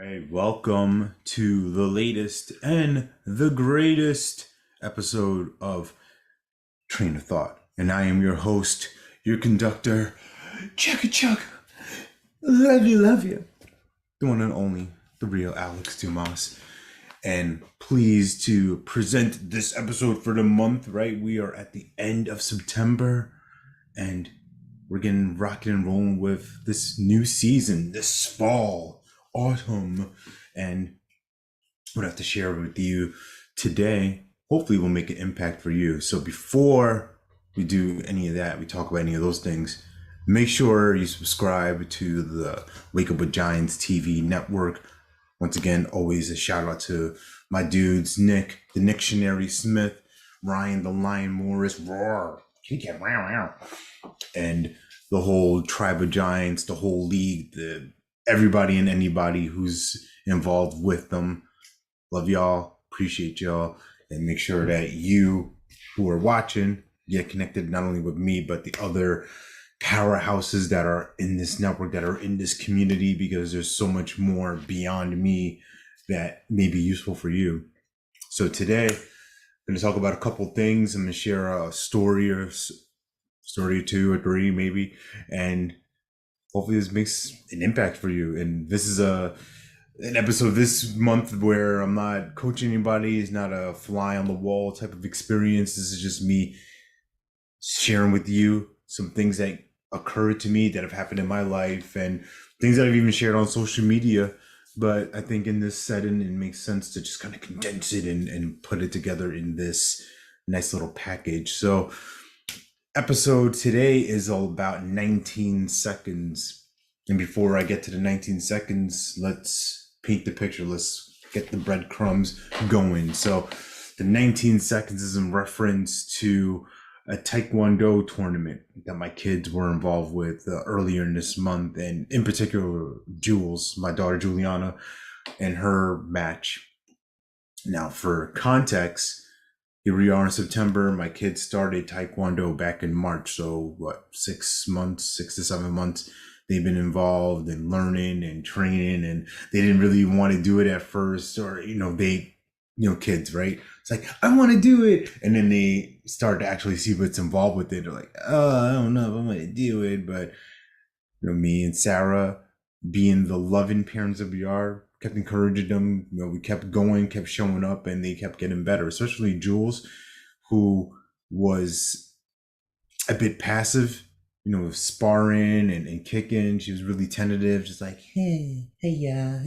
Right, welcome to the latest and the greatest episode of Train of Thought. And I am your host, your conductor, Chugga Chug. Love you, love you. The one and only, the real Alex Dumas. And pleased to present this episode for the month, right? We are at the end of September and we're getting rocking and rolling with this new season, this fall, autumn, and what I have to share with you today hopefully will make an impact for you. So before we do any of that, we talk about any of those things, make sure you subscribe to the Wake Up with Giants TV network. Once again, always a shout out to my dudes, Nick, the Dictionary Smith, Ryan, the Lion Morris, roar, and the whole tribe of giants, the whole league, everybody and anybody who's involved with them. Love y'all, appreciate y'all, and make sure that you who are watching get connected not only with me, but the other powerhouses that are in this network, that are in this community, because there's so much more beyond me that may be useful for you. So today, I'm going to talk about a couple things. I'm going to share a story or two or three maybe, and hopefully this makes an impact for you. And this is an episode this month where I'm not coaching anybody. It's not a fly on the wall type of experience. This is just me sharing with you some things that occurred to me that have happened in my life and things that I've even shared on social media. But I think in this setting, it makes sense to just kind of condense it and put it together in this nice little package. So episode today is all about 19 seconds. And before I get to the 19 seconds, let's paint the picture. Let's get the breadcrumbs going. So the 19 seconds is in reference to a taekwondo tournament that my kids were involved with earlier in this month, and in particular Jules, my daughter Juliana, and her match. Now for context, here we are in September. My kids started taekwondo back in March, so 6 to 7 months they've been involved in learning and training, and they didn't really want to do it at first, or kids, right? It's like, I want to do it. And then they start to actually see what's involved with it. They're like, oh, I don't know if I'm going to do it. But, me and Sarah, being the loving parents that we are, kept encouraging them. We kept going, kept showing up, and they kept getting better, especially Jules, who was a bit passive, sparring and kicking. She was really tentative, just like, hey, yeah.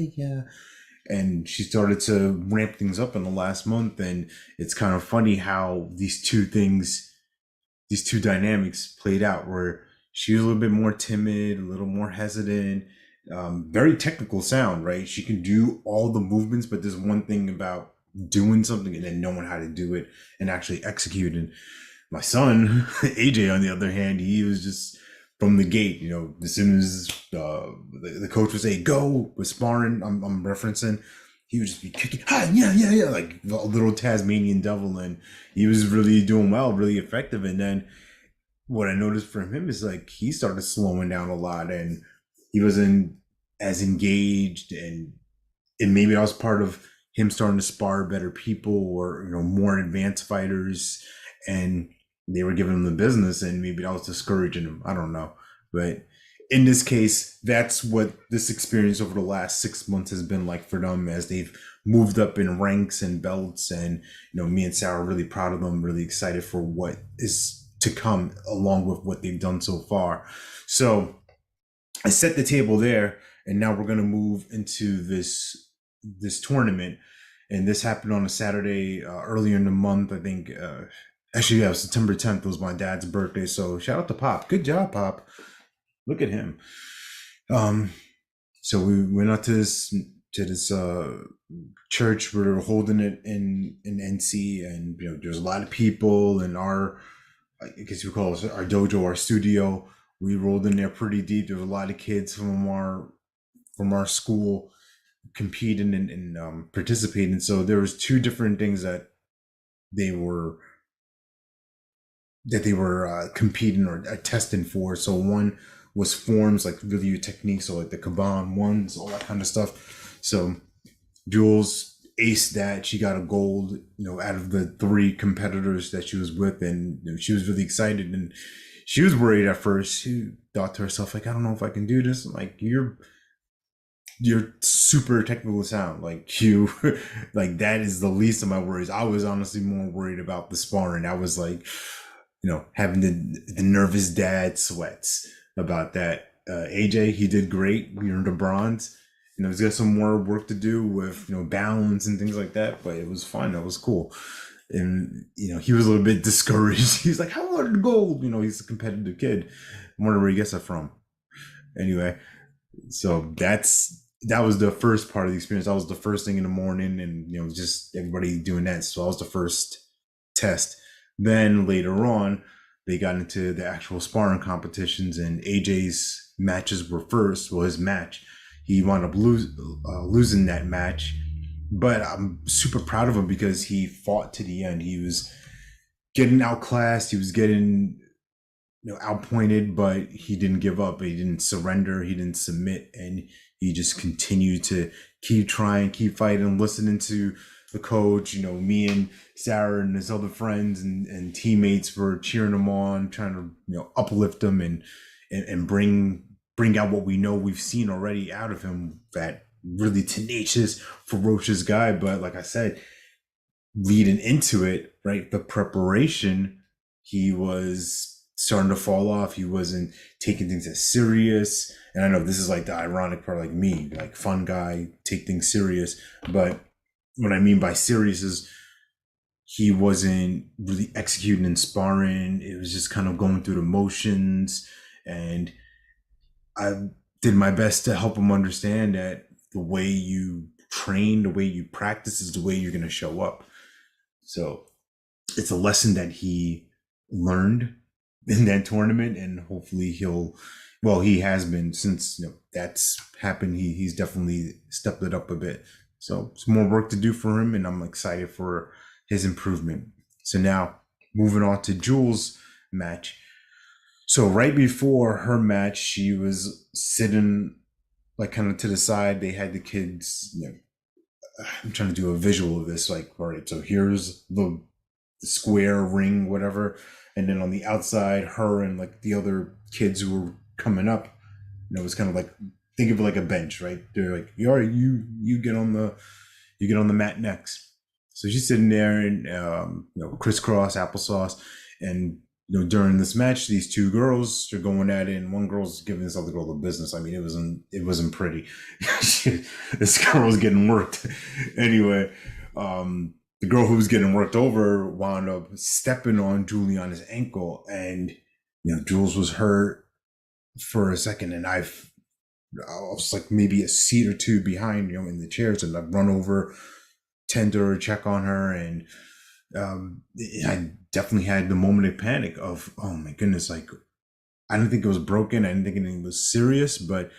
And she started to ramp things up in the last month. And it's kind of funny how these two dynamics played out, where she was a little bit more timid, a little more hesitant, very technical sound, right? She can do all the movements, but there's one thing about doing something and then knowing how to do it and actually executing. My son, AJ, on the other hand, he was just from the gate, as soon as the coach would say, go, with sparring, I'm referencing, he would just be kicking, yeah, like a little Tasmanian devil. And he was really doing well, really effective. And then what I noticed from him is like, he started slowing down a lot and he wasn't as engaged. And maybe that was part of him starting to spar better people, or, more advanced fighters. And they were giving him the business, and maybe that was discouraging him. I don't know. But in this case, that's what this experience over the last 6 months has been like for them, as they've moved up in ranks and belts. And, me and Sarah are really proud of them, really excited for what is to come along with what they've done so far. So I set the table there, and now we're going to move into this tournament. And this happened on a Saturday earlier in the month, I think. Actually, yeah, September 10th was my dad's birthday. So shout out to Pop. Good job, Pop. Look at him. So we went out to this church. We were holding it in NC, and there's a lot of people in our, I guess you call it our dojo, our studio. We rolled in there pretty deep. There was a lot of kids from our school competing and participating. So there was two different things that they were competing or testing for. So one was forms, like really your techniques, so like the Kaban ones, all that kind of stuff. So Jules aced that. She got a gold, out of the three competitors that she was with, and she was really excited. And she was worried at first. She thought to herself, like, I don't know if I can do this. I'm like, you're super technical sound. Like you, like that is the least of my worries. I was honestly more worried about the sparring. I was like, having the nervous dad sweats about that. AJ, he did great. We earned a bronze. He's got some more work to do with, balance and things like that, but it was fun. That was cool. And, he was a little bit discouraged. He's like, how wanted gold? He's a competitive kid. I wonder where he gets that from. Anyway, so that was the first part of the experience. That was the first thing in the morning, and just everybody doing that. So that was the first test. Then later on, they got into the actual sparring competitions, and AJ's matches were first. Well, his match, he wound up losing that match, but I'm super proud of him because he fought to the end. He was getting outclassed. He was getting outpointed, but he didn't give up. He didn't surrender. He didn't submit, and he just continued to keep trying, keep fighting, listening to the coach. Me and Sarah and his other friends and teammates were cheering him on, trying to uplift him and bring out what we've seen already out of him. That really tenacious, ferocious guy. But like I said, leading into it, right, the preparation, he was starting to fall off. He wasn't taking things as serious. And I know this is like the ironic part, like me, like fun guy, take things serious. But what I mean by serious is he wasn't really executing and sparring. It was just kind of going through the motions. And I did my best to help him understand that the way you train, the way you practice is the way you're going to show up. So it's a lesson that he learned in that tournament, and hopefully he has been since that's happened. He's definitely stepped it up a bit. So some more work to do for him, and I'm excited for his improvement. So now moving on to Jules' match. So right before her match, she was sitting like kind of to the side. They had the kids. I'm trying to do a visual of this. Like, all right, so here's the square ring, whatever, and then on the outside, her and like the other kids who were coming up. It was kind of like, think of it like a bench, right? They're like, you get on the mat next. So she's sitting there and crisscross applesauce, and during this match, these two girls are going at it, and one girl's giving this other girl the business. I mean, it wasn't pretty. This girl was getting worked. Anyway, the girl who was getting worked over wound up stepping on Juliana's ankle, and Jules was hurt for a second, and I was like maybe a seat or two behind, in the chairs, and I'd run over, tend to her, check on her, and I definitely had the moment of panic of, oh my goodness, like I didn't think it was broken, I didn't think anything was serious, but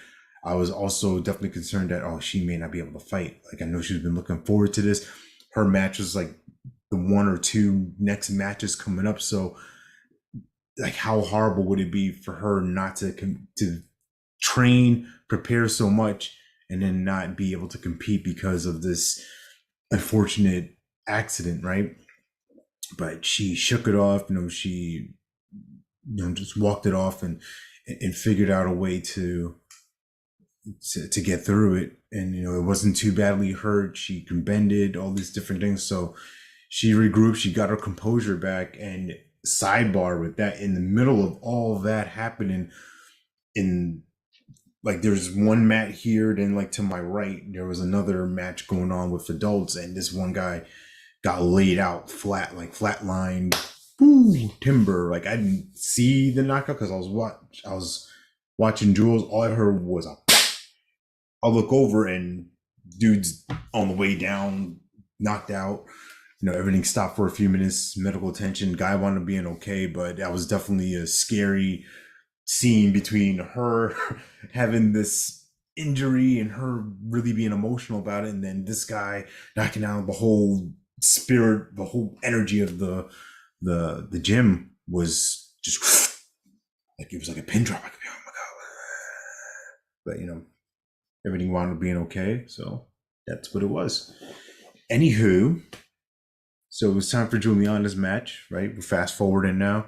I was also definitely concerned that she may not be able to fight. Like, I know she's been looking forward to this. Her match was like the one or two next matches coming up, so like how horrible would it be for her not to train, prepare so much, and then not be able to compete because of this unfortunate accident, right? But she shook it off. She just walked it off and figured out a way to get through it. And it wasn't too badly hurt. She can bend it, all these different things. So she regrouped. She got her composure back. And sidebar with that, in the middle of all of that happening, in like there's one mat here, then like to my right there was another match going on with adults, and this one guy got laid out flat, like flatlined, timber. Like, I didn't see the knockout because I was watching Jules. All I heard was I'll look over, and dude's on the way down, knocked out. Everything stopped for a few minutes, medical attention. Guy wound up being okay, but that was definitely a scary scene between her having this injury and her really being emotional about it, and then this guy knocking out the whole spirit, the whole energy of the gym was just like, it was like a pin drop. Like, oh my god! But everything wound up being okay. So That's what it was. Anywho, so it was time for Juliana's match, right? We're fast forwarding now,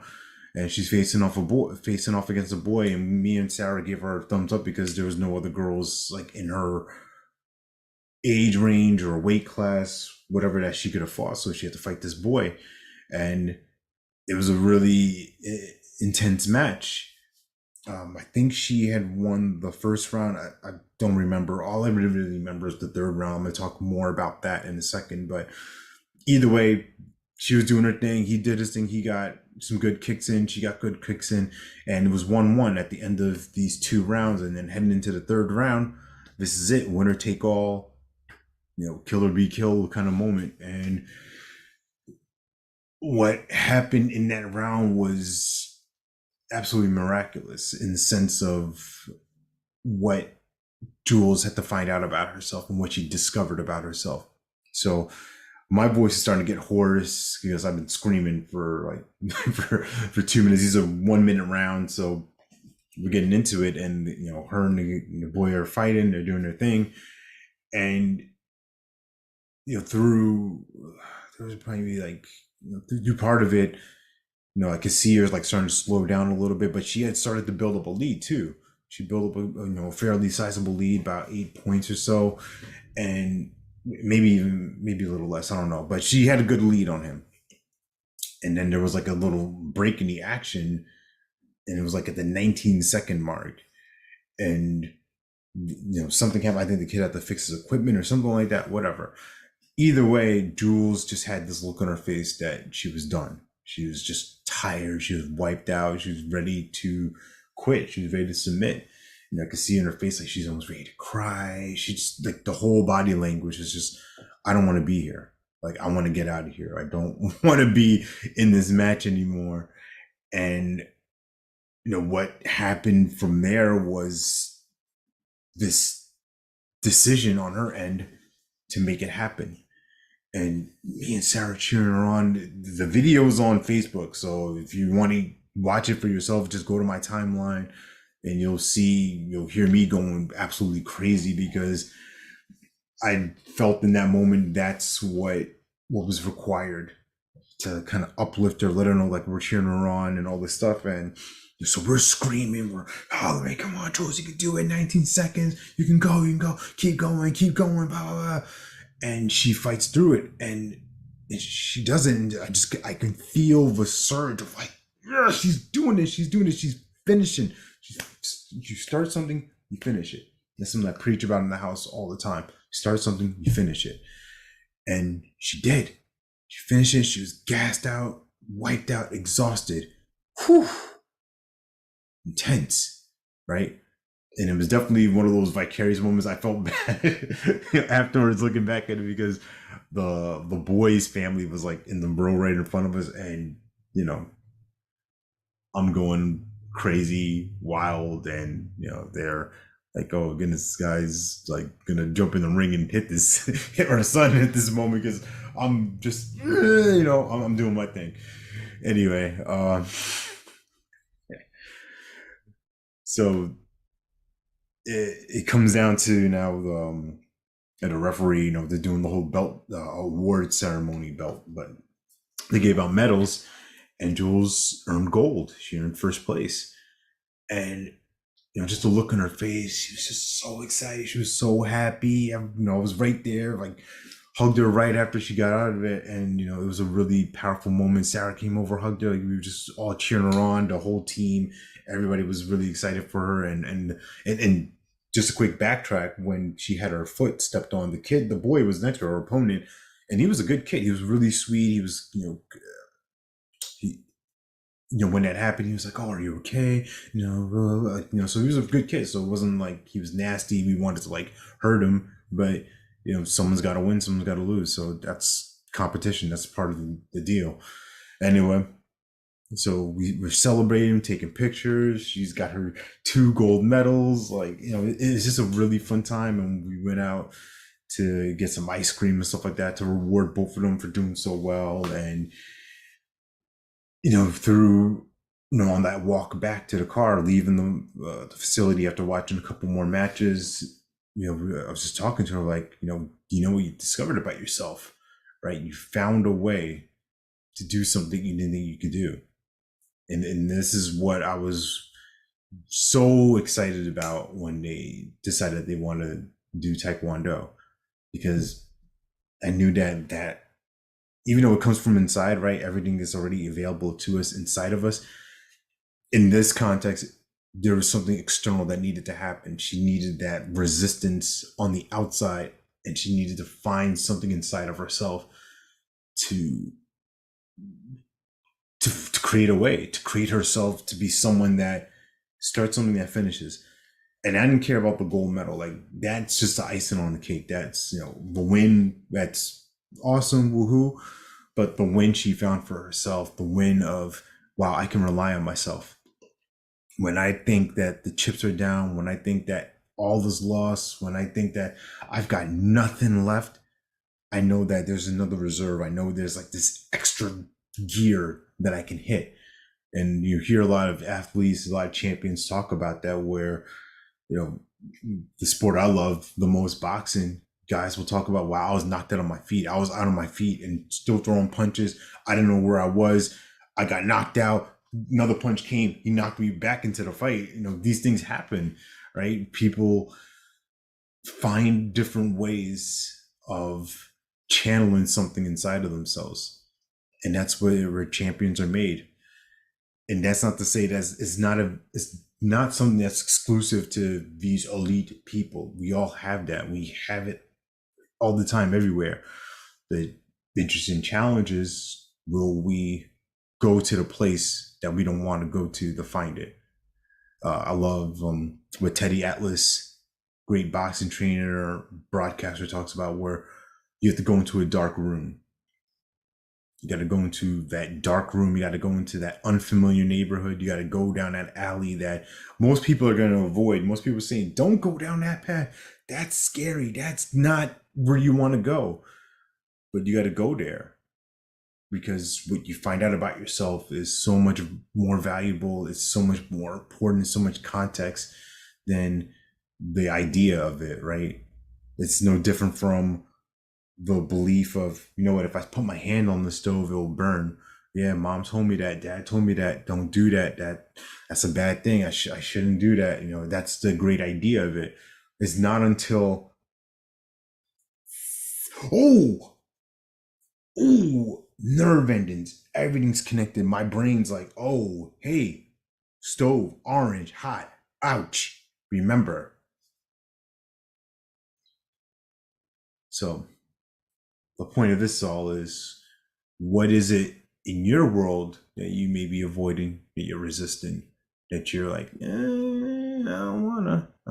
and she's facing off against a boy, and me and Sarah gave her a thumbs up because there was no other girls like in her age range or weight class, whatever that she could have fought. So she had to fight this boy, and it was a really intense match. I think she had won the first round. I don't remember. All I really remember is the third round. I'm going to talk more about that in a second. But either way, she was doing her thing. He did his thing. He got some good kicks in. She got good kicks in. And it was 1-1 at the end of these two rounds. And then heading into the third round, this is it. Winner take all, kill or be killed kind of moment. And what happened in that round was absolutely miraculous in the sense of what Jules had to find out about herself and what she discovered about herself. So my voice is starting to get hoarse because I've been screaming for like for 2 minutes. These are 1 minute rounds, so we're getting into it, and her and the boy are fighting. They're doing their thing, and through there was probably like through part of it, I could see her like starting to slow down a little bit, but she had started to build up a lead too. She built up a fairly sizable lead, about 8 points or so, and maybe a little less. I don't know, but she had a good lead on him. And then there was like a little break in the action, and it was like at the 19-second mark, and something happened. I think the kid had to fix his equipment or something like that. Whatever. Either way, Jules just had this look on her face that she was done. She was just tired. She was wiped out. She was ready to quit. She was ready to submit. I could see in her face like she's almost ready to cry. She just like the whole body language is just, I don't want to be here. Like, I want to get out of here. I don't want to be in this match anymore. And what happened from there was this decision on her end to make it happen. And me and Sarah cheering her on. The video is on Facebook, so if you want to watch it for yourself, just go to my timeline and you'll hear me going absolutely crazy because I felt in that moment that's what was required to kind of uplift her, let her know like we're cheering her on and all this stuff. And so we're screaming, we're hollering, come on, Jules, you can do it, 19 seconds, you can go, keep going, blah, blah, blah. And she fights through it, and she doesn't. I can feel the surge of like, yeah, she's doing this, she's finishing. You start something, you finish it. That's something I preach about in the house all the time. You start something, you finish it. And she did. She finished it. She was gassed out, wiped out, exhausted. Whew. Intense, right? And it was definitely one of those vicarious moments. I felt bad afterwards looking back at it because the boy's family was like in the row right in front of us, and I'm going crazy, wild, and they're like, oh goodness, this guy's like gonna jump in the ring and hit our son at this moment because I'm just I'm doing my thing. Anyway, so it comes down to now at a referee, they're doing the whole belt award ceremony belt, but they gave out medals, and Jules earned gold. She earned first place, and just the look on her face, she was just so excited. She was so happy. I was right there, like hugged her right after she got out of it, and it was a really powerful moment. Sarah came over, hugged her, like we were just all cheering her on. The whole team, everybody was really excited for her, and just a quick backtrack, when she had her foot stepped on, the boy was next to her opponent, and he was a good kid. He was really sweet. He was, when that happened, he was like, "Oh, are you okay?" So he was a good kid. So it wasn't like he was nasty. We wanted to like hurt him, but someone's got to win, someone's got to lose. So that's competition. That's part of the deal. Anyway. So we're celebrating, taking pictures. She's got her 2 gold medals. Like, it's just a really fun time. And we went out to get some ice cream and stuff like that to reward both of them for doing so well. And, through, on that walk back to the car, leaving the facility after watching a couple more matches, I was just talking to her like, you know what you discovered about yourself, right? You found a way to do something you didn't think you could do. And this is what I was so excited about when they decided they want to do taekwondo, because I knew that even though it comes from inside, right, everything is already available to us inside of us. In this context, there was something external that needed to happen. She needed that resistance on the outside, and she needed to find something inside of herself to to create a way, to create herself to be someone that starts something that finishes. And I didn't care about the gold medal. Like, that's just the icing on the cake. That's, the win. That's awesome. Woohoo. But the win she found for herself, the win of, wow, I can rely on myself. When I think that the chips are down, when I think that all is lost, when I think that I've got nothing left, I know that there's another reserve. I know there's like this extra gear that I can hit. And you hear a lot of athletes, a lot of champions talk about that, where, you know, the sport I love the most, boxing, guys will talk about, wow, I was knocked out on my feet. I was out on my feet and still throwing punches. I didn't know where I was. I got knocked out. Another punch came. He knocked me back into the fight. These things happen, right? People find different ways of channeling something inside of themselves. And that's where champions are made. And that's not to say that it's not something that's exclusive to these elite people. We all have that. We have it all the time, everywhere. The interesting challenge is, will we go to the place that we don't want to go to find it? I love what Teddy Atlas, great boxing trainer, broadcaster, talks about, where you have to go into a dark room. You got to go into that dark room. You got to go into that unfamiliar neighborhood. You got to go down that alley that most people are going to avoid. Most people are saying, don't go down that path. That's scary. That's not where you want to go. But you got to go there, because what you find out about yourself is so much more valuable. It's so much more important, so much context than the idea of it, right? It's no different from the belief of, what, if I put my hand on the stove, it'll burn. Yeah, mom told me that, dad told me that, don't do that. That's a bad thing. I shouldn't do that. That's the great idea of it. It's not until, oh, nerve endings, everything's connected. My brain's like, oh, hey, stove, orange, hot, ouch. Remember. So the point of this all is, what is it in your world that you may be avoiding, that you're resisting, that you're like, I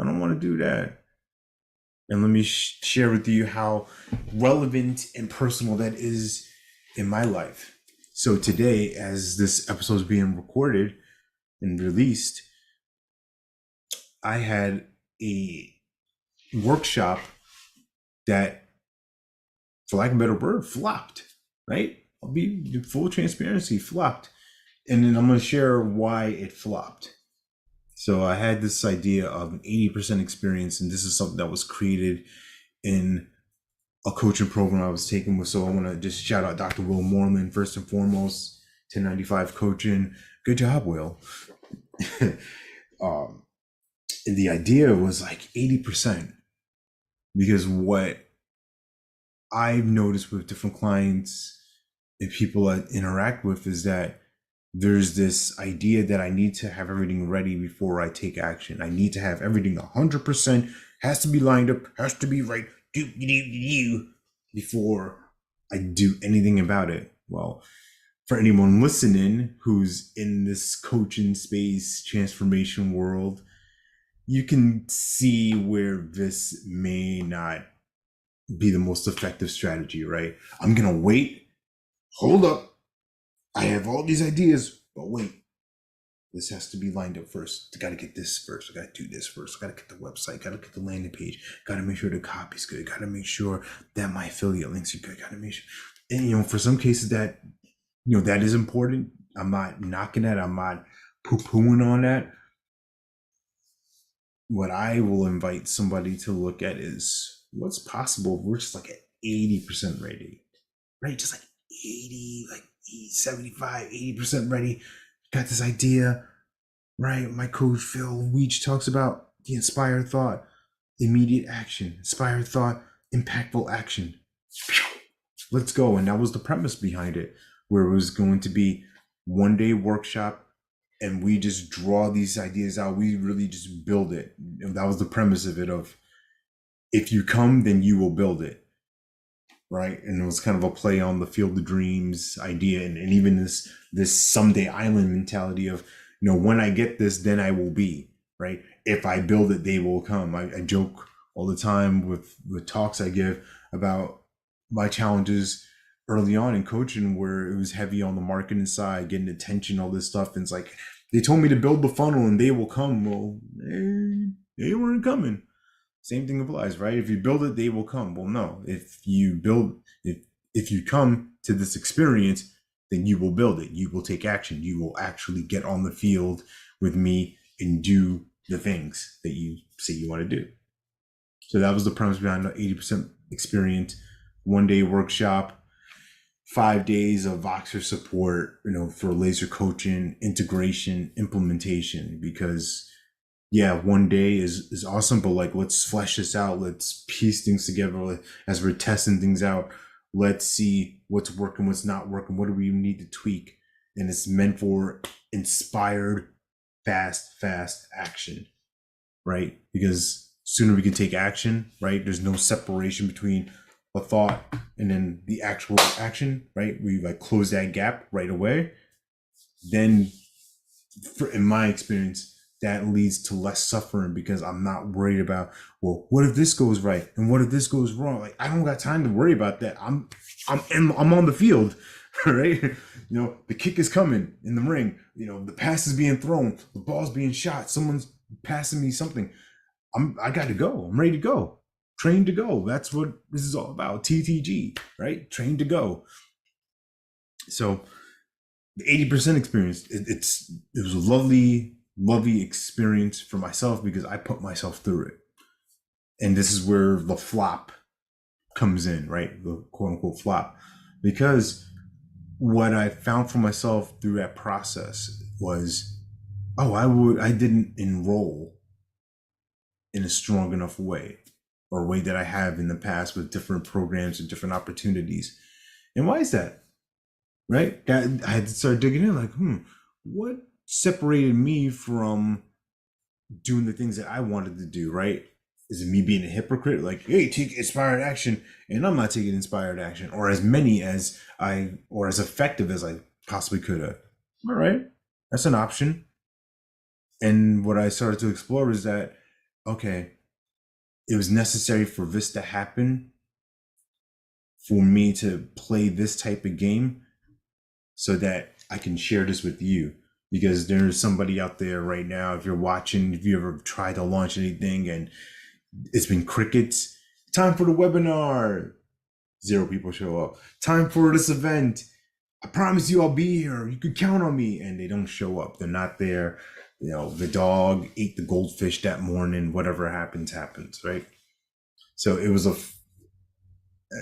don't want to do that. And let me share with you how relevant and personal that is in my life. So today, as this episode is being recorded and released, I had a workshop that, for lack of a better word, flopped, right? I'll be in full transparency, flopped. And then I'm going to share why it flopped. So I had this idea of an 80% experience, and this is something that was created in a coaching program I was taking with. So I want to just shout out Dr. Will Moorman, first and foremost, 1095 coaching. Good job, Will. And the idea was like 80%, because what I've noticed with different clients and people I interact with is that there's this idea that I need to have everything ready before I take action. I need to have everything 100%, has to be lined up, has to be right, before I do anything about it. Well, for anyone listening who's in this coaching space, transformation world, you can see where this may not be the most effective strategy, right? I'm going to wait. Hold up. I have all these ideas, but wait. This has to be lined up first. I got to get this first. I got to do this first. I got to get the website. Got to get the landing page. Got to make sure the copy's good. Got to make sure that my affiliate links are good. Got to make sure. And, for some cases that, that is important. I'm not knocking that. I'm not poo-pooing on that. what I will invite somebody to look at is what's possible if we're just like at 80% ready, right? Just like 80, like 75, 80% ready. Got this idea, right? My coach Phil Weech talks about the inspired thought, immediate action, inspired thought, impactful action. Let's go. And that was the premise behind it, where it was going to be 1 day workshop and we just draw these ideas out. We really just build it. And that was the premise of it, of if you come, then you will build it. Right. And it was kind of a play on the Field of Dreams idea, and even this someday island mentality of, when I get this, then I will be, right. If I build it, they will come. I joke all the time with talks I give about my challenges early on in coaching, where it was heavy on the marketing side, getting attention, all this stuff. And it's like, they told me to build the funnel and they will come. Well, they weren't coming. Same thing applies, right? If you build it, they will come. Well, no. If you come to this experience, then you will build it. You will take action. You will actually get on the field with me and do the things that you say you want to do. So that was the premise behind the 80% experience, 1 day workshop, 5 days of Voxer support, for laser coaching, integration, implementation. Because 1 day is awesome, but like, let's flesh this out. Let's piece things together as we're testing things out. Let's see what's working, what's not working. What do we need to tweak? And it's meant for inspired, fast action, right? Because sooner we can take action, right? There's no separation between a thought and then the actual action, right? We like close that gap right away. Then, in my experience, that leads to less suffering, because I'm not worried about, well, what if this goes right and what if this goes wrong? Like, I don't got time to worry about that. I'm on the field, right? The kick is coming in the ring. The pass is being thrown, the ball's being shot, someone's passing me something. I got to go. I'm ready to go. Train to go. That's what this is all about. TTG, right? Train to go. So the 80% experience, it was a lovely experience for myself, because I put myself through it. And this is where the flop comes in, right? The quote unquote flop. Because what I found for myself through that process was, I didn't enroll in a strong enough way, or a way that I have in the past with different programs and different opportunities. And why is that? Right? I had to start digging in, like, what separated me from doing the things that I wanted to do, right? Is it me being a hypocrite? Like, hey, take inspired action, and I'm not taking inspired action, or as many as or as effective as I possibly could have. All right, that's an option. And what I started to explore is that, okay, it was necessary for this to happen, for me to play this type of game, so that I can share this with you. Because there's somebody out there right now, if you're watching, if you ever tried to launch anything and it's been crickets, time for the webinar, 0 people show up. Time for this event, I promise you I'll be here, you can count on me, and they don't show up. They're not there. The dog ate the goldfish that morning, whatever happens, right? So it was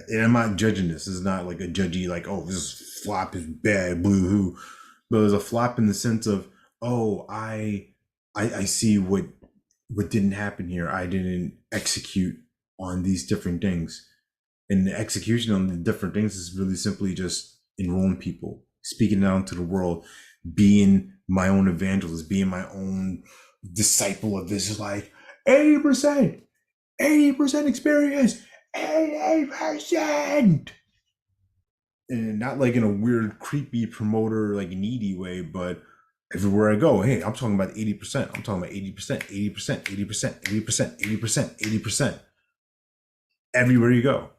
and I'm not judging this. This is not like a judgy, like, oh, this flop is bad, boo hoo. But it was a flop in the sense of, oh, I see what didn't happen here. I didn't execute on these different things. And the execution on the different things is really simply just enrolling people, speaking out to the world, being my own evangelist, being my own disciple of this. Is like 80% experience, 80%. And not like in a weird, creepy promoter, like needy way, but everywhere I go, hey, I'm talking about 80%. I'm talking about 80%, 80%, 80%, 80%, 80%, 80%. Everywhere you go.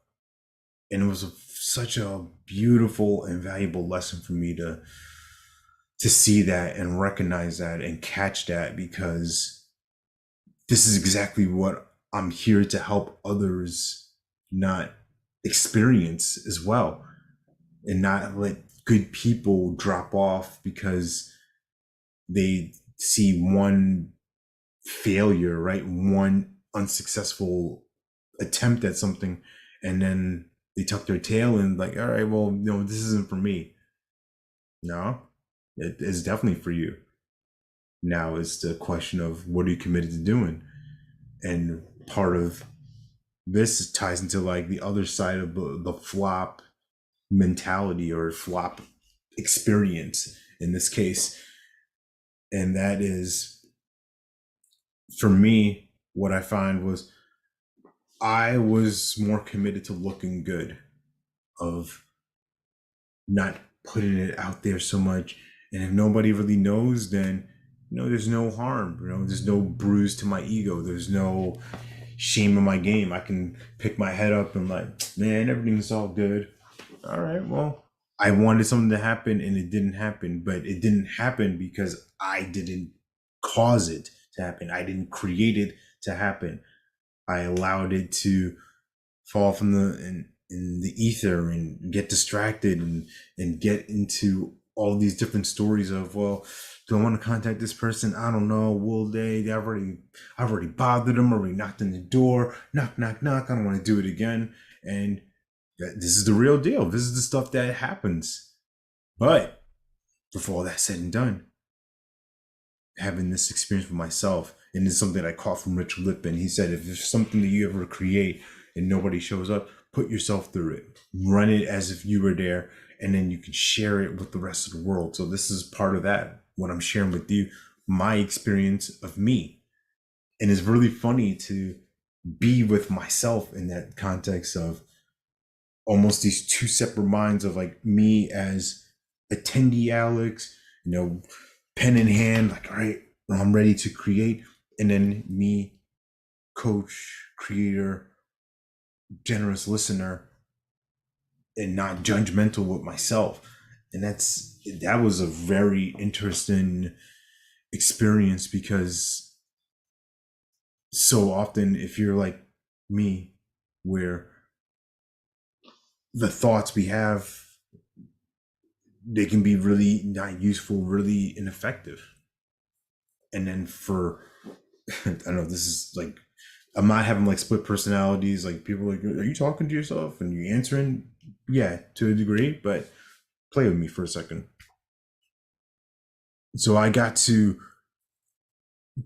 And it was such a beautiful and valuable lesson for me to see that and recognize that and catch that, because this is exactly what I'm here to help others not experience as well, and not let good people drop off because they see one failure, right? One unsuccessful attempt at something, and then they tuck their tail and like, all right, well, no, this isn't for me. No, it is definitely for you. Now it's the question of what are you committed to doing, and part of this ties into like the other side of the flop mentality or flop experience in this case, and that is for me what I find was I was more committed to looking good, of not putting it out there so much. And if nobody really knows, then there's no harm. There's no bruise to my ego. There's no shame in my game. I can pick my head up and like, man, everything's all good. All right, well, I wanted something to happen and it didn't happen, but it didn't happen because I didn't cause it to happen. I didn't create it to happen. I allowed it to fall from in the ether and get distracted and get into all these different stories of, well, do I want to contact this person? I don't know. Will they? I've already bothered them, already knocked on the door. Knock, knock, knock. I don't want to do it again. And this is the real deal. This is the stuff that happens. But before all that's said and done, having this experience with myself, and it's something I caught from Richard Lippman. He said, if there's something that you ever create and nobody shows up, put yourself through it. Run it as if you were there, and then you can share it with the rest of the world. So this is part of that, what I'm sharing with you, my experience of me. And it's really funny to be with myself in that context of almost these two separate minds of like me as attendee Alex, pen in hand, like, all right, I'm ready to create. And then me, coach, creator, generous listener, and not judgmental with myself. And that was a very interesting experience, because so often if you're like me, where the thoughts we have, they can be really not useful, really ineffective. And then I don't know, this is like, I'm not having like split personalities. Like people are like, are you talking to yourself and you answering? Yeah, to a degree, but play with me for a second. So I got to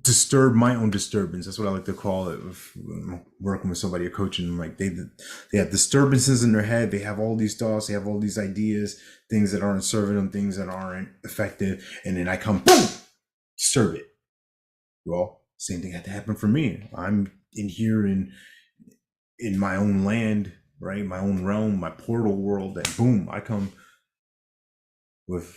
disturb my own disturbance. That's what I like to call it. With working with somebody or coaching them, like they have disturbances in their head. They have all these thoughts. They have all these ideas, things that aren't serving them, things that aren't effective. And then I come, boom, disturb it. Well, same thing had to happen for me. I'm in here in my own land, right? My own realm, my portal world. And boom, I come with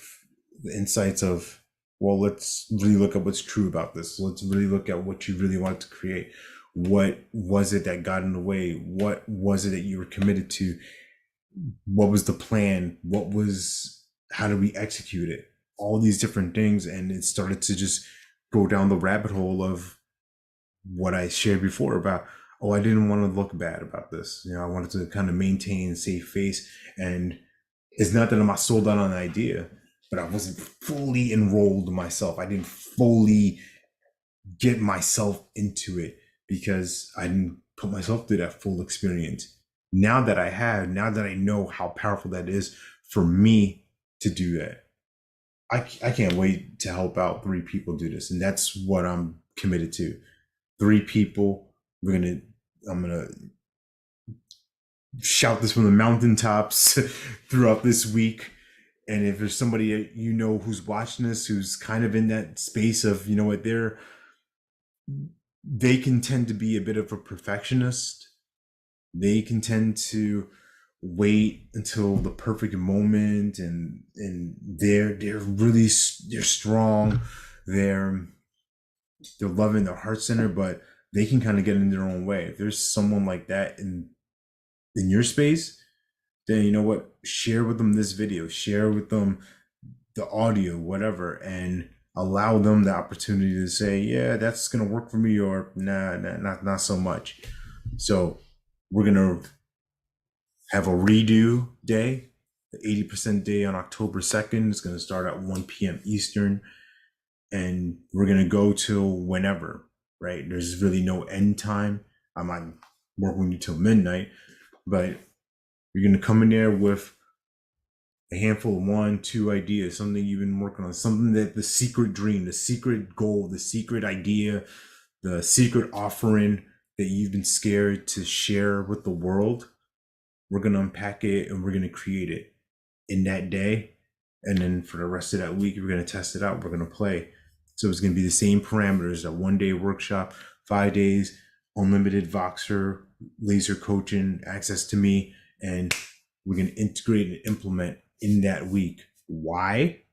the insights of, well, let's really look at what's true about this. Let's really look at what you really wanted to create. What was it that got in the way? What was it that you were committed to? What was the plan? How did we execute it? All these different things. And it started to just go down the rabbit hole of what I shared before about, I didn't want to look bad about this. I wanted to kind of maintain a safe face. And it's not that I'm not sold out on an idea, but I wasn't fully enrolled myself. I didn't fully get myself into it because I didn't put myself through that full experience. Now that I know how powerful that is for me to do that, I can't wait to help out 3 people do this. And that's what I'm committed to. 3 people. I'm gonna shout this from the mountaintops throughout this week. And if there's somebody who's watching this, who's kind of in that space of, what they can tend to be a bit of a perfectionist. They can tend to wait until the perfect moment, and they're strong. They're loving their heart center, but they can kind of get in their own way. If there's someone like that in your space, then you know what? Share with them this video, share with them the audio, whatever, and allow them the opportunity to say, yeah, that's gonna work for me, or nah, not so much. So we're gonna have a redo day, the 80% day on October 2nd. It's gonna start at 1 p.m. Eastern, and we're gonna go till whenever, right? There's really no end time. I might work with you till midnight, but you're gonna come in there with a handful of 1, 2 ideas, something you've been working on, something that the secret dream, the secret goal, the secret idea, the secret offering that you've been scared to share with the world. We're gonna unpack it and we're gonna create it in that day. And then for the rest of that week, we're gonna test it out. We're gonna play. So it's gonna be the same parameters, a 1 day workshop, 5 days, unlimited Voxer, laser coaching, access to me, and we're gonna integrate and implement in that week. Why?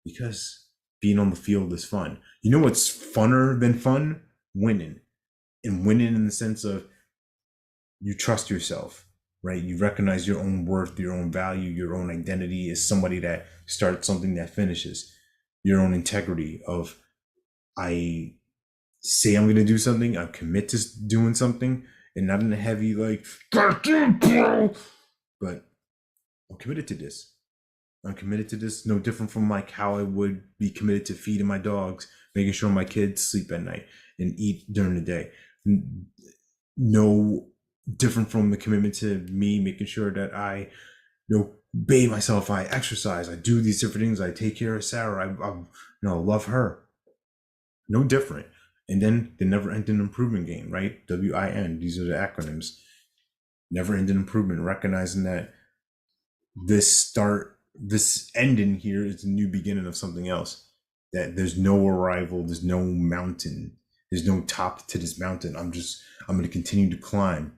Because being on the field is fun. You know what's funner than fun? Winning. And winning in the sense of you trust yourself, right? You recognize your own worth, your own value, your own identity as somebody that starts something that finishes. Your own integrity of, I say I'm going to do something, I commit to doing something, and not in a heavy, like, but I'm committed to this. I'm committed to this, no different from like how I would be committed to feeding my dogs, making sure my kids sleep at night and eat during the day. No different from the commitment to me making sure that I, bathe myself, I exercise, I do these different things, I take care of Sarah, I love her. No different. And then the never ending improvement game, right? WIN, these are the acronyms. Never ending improvement, recognizing that this ending here is a new beginning of something else. That there's no arrival, there's no mountain, there's no top to this mountain. I'm going to continue to climb.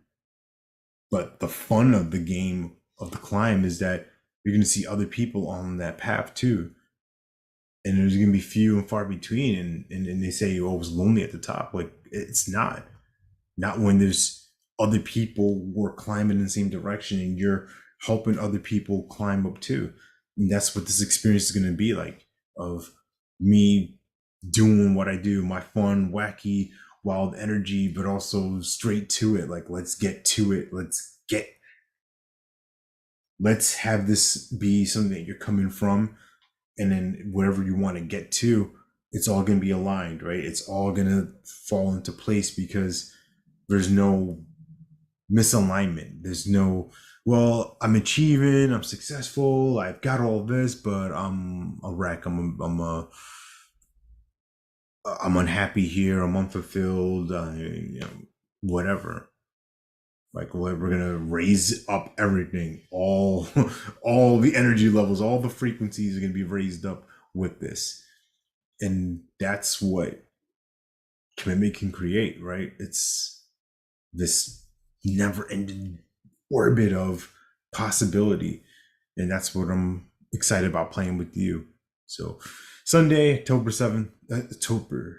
But the fun of the game of the climb is that you're going to see other people on that path too. And there's going to be few and far between. And they say, oh, it was lonely at the top. Like, it's not. Not when there's other people who are climbing in the same direction and you're helping other people climb up too. And that's what this experience is going to be like, of me doing what I do, my fun, wacky, wild energy, but also straight to it. Like, let's get to it. Let's have this be something that you're coming from. And then wherever you want to get to, it's all going to be aligned, right? It's all going to fall into place because there's no misalignment. There's no, well, I'm achieving, I'm successful, I've got all this, but I'm a wreck. I'm unhappy here. I'm unfulfilled. Whatever. Like, we're gonna raise up everything. All, all the energy levels, all the frequencies are gonna be raised up with this, and that's what commitment can create, right? It's this never-ending orbit of possibility, and that's what I'm excited about playing with you. So Sunday, October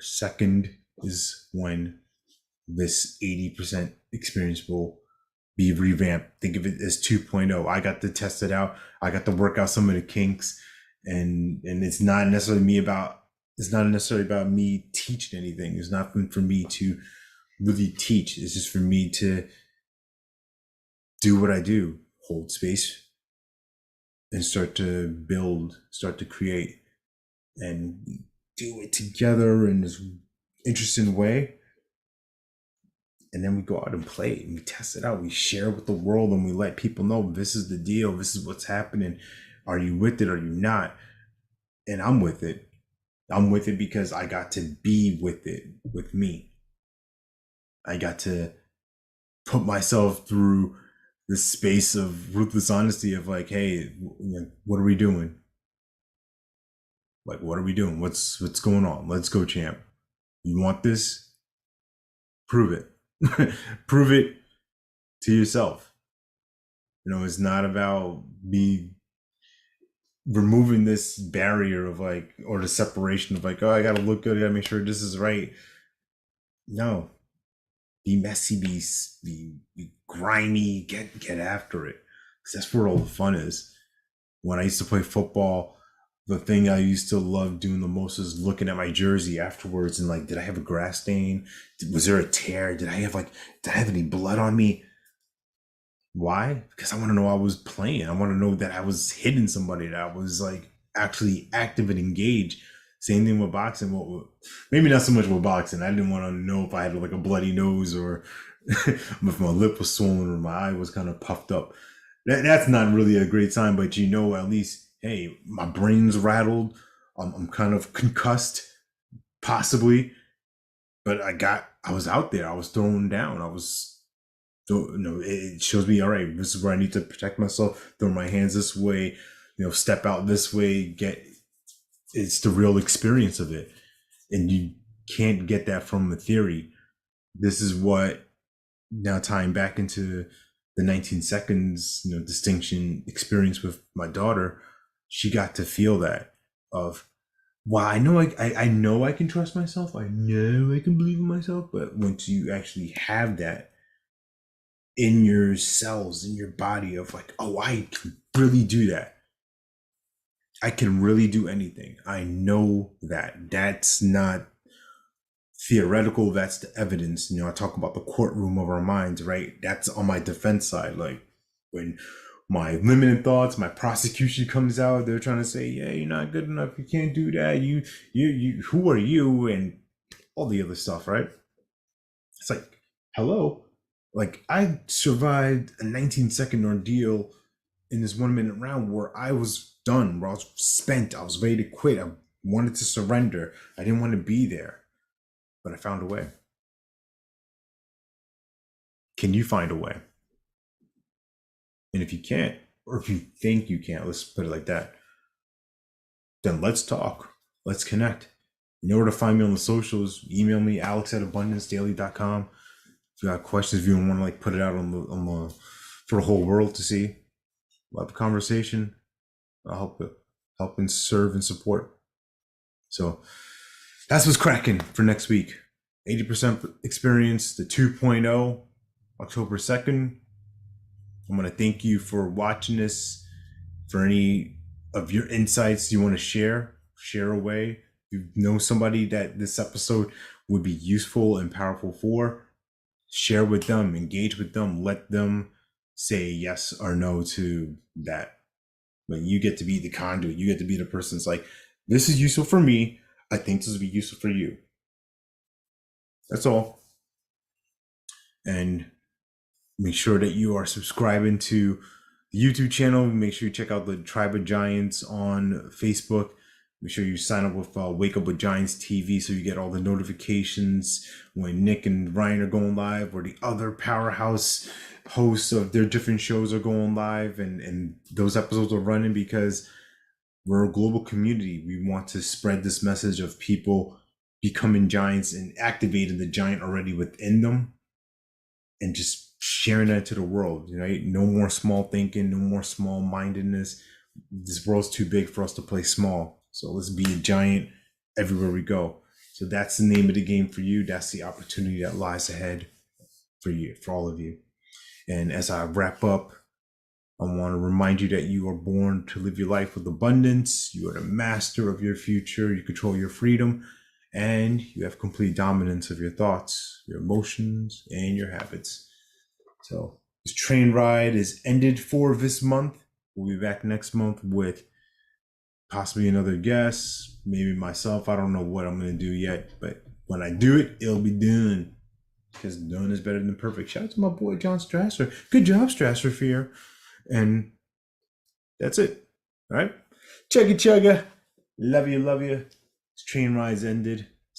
2nd is when this 80% experience will be revamped. Think of it as 2.0. I got to test it out. I got to work out some of the kinks, and it's not necessarily about me teaching anything. It's not for me to really teach. It's just for me to do what I do, hold space, and start to build, start to create, and do it together in this interesting way. And then we go out and play and we test it out. We share with the world and we let people know this is the deal. This is what's happening. Are you with it? Are you not? And I'm with it. I'm with it because I got to be with it, with me. I got to put myself through this space of ruthless honesty of like, hey, what are we doing? Like, what are we doing? What's going on? Let's go, champ. You want this? Prove it. Prove it to yourself. It's not about me removing this barrier of like, or the separation of like, oh, I gotta look good, I gotta make sure this is right. No, be messy, be grimy, get after it, because that's where all the fun is. When I used to play football, the thing I used to love doing the most is looking at my jersey afterwards and like, did I have a grass stain? Was there a tear? Did I have any blood on me? Why? Because I want to know I was playing. I want to know that I was hitting somebody, that I was like actually active and engaged. Same thing with boxing. Well, maybe not so much with boxing. I didn't want to know if I had like a bloody nose or if my lip was swollen or my eye was kind of puffed up. That's not really a great sign, but at least, hey, my brain's rattled. I'm kind of concussed, possibly, but I was out there. I was thrown down. It shows me, all right, this is where I need to protect myself. Throw my hands this way, step out this way. It's the real experience of it, and you can't get that from the theory. This is what, now tying back into the 19 seconds, distinction experience with my daughter, she got to feel that of, wow, I know I can trust myself. I know I can believe in myself. But once you actually have that in your cells, in your body, of like, oh, I can really do that. I can really do anything. I know that. That's not theoretical. That's the evidence. I talk about the courtroom of our minds, right? That's on my defense side. Like when my limited thoughts, my prosecution comes out, they're trying to say, yeah, you're not good enough. You can't do that. You, who are you? And all the other stuff, right? It's like, hello. Like I survived a 19-second ordeal in this 1 minute round where I was done, where I was spent. I was ready to quit. I wanted to surrender. I didn't want to be there, but I found a way. Can you find a way? And if you can't, or if you think you can't, let's put it like that, then let's talk. Let's connect. In order to find me on the socials, email me, alex@abundancedaily.com. If you got questions, if you want to like put it out on the for the whole world to see, we'll have a conversation. I'll help and serve and support. So that's what's cracking for next week. 80% experience, the 2.0, October 2nd. I'm going to thank you for watching this. For any of your insights you want to share away. If you know somebody that this episode would be useful and powerful for, share with them, engage with them, let them say yes or no to that. But you get to be the conduit. You get to be the person that's like, this is useful for me. I think this will be useful for you. That's all. And make sure that you are subscribing to the YouTube channel. Make sure you check out the Tribe of Giants on Facebook. Make sure you sign up with Wake Up with Giants TV so you get all the notifications when Nick and Ryan are going live, or the other powerhouse hosts of their different shows are going live, and those episodes are running, because we're a global community. We want to spread this message of people becoming giants and activating the giant already within them, and just sharing that to the world, right? No more small thinking, no more small mindedness. This world's too big for us to play small. So let's be a giant everywhere we go. So that's the name of the game for you. That's the opportunity that lies ahead for you, for all of you. And as I wrap up, I want to remind you that you are born to live your life with abundance. You are the master of your future. You control your freedom, and you have complete dominance of your thoughts, your emotions, and your habits. So this train ride is ended for this month. We'll be back next month with possibly another guest, maybe myself. I don't know what I'm going to do yet, but when I do it, it'll be done, because done is better than perfect. Shout out to my boy John Strasser. Good job, Strasser Fear. And that's it. All right. Chugga chugga. Love you, love you. This train ride's ended.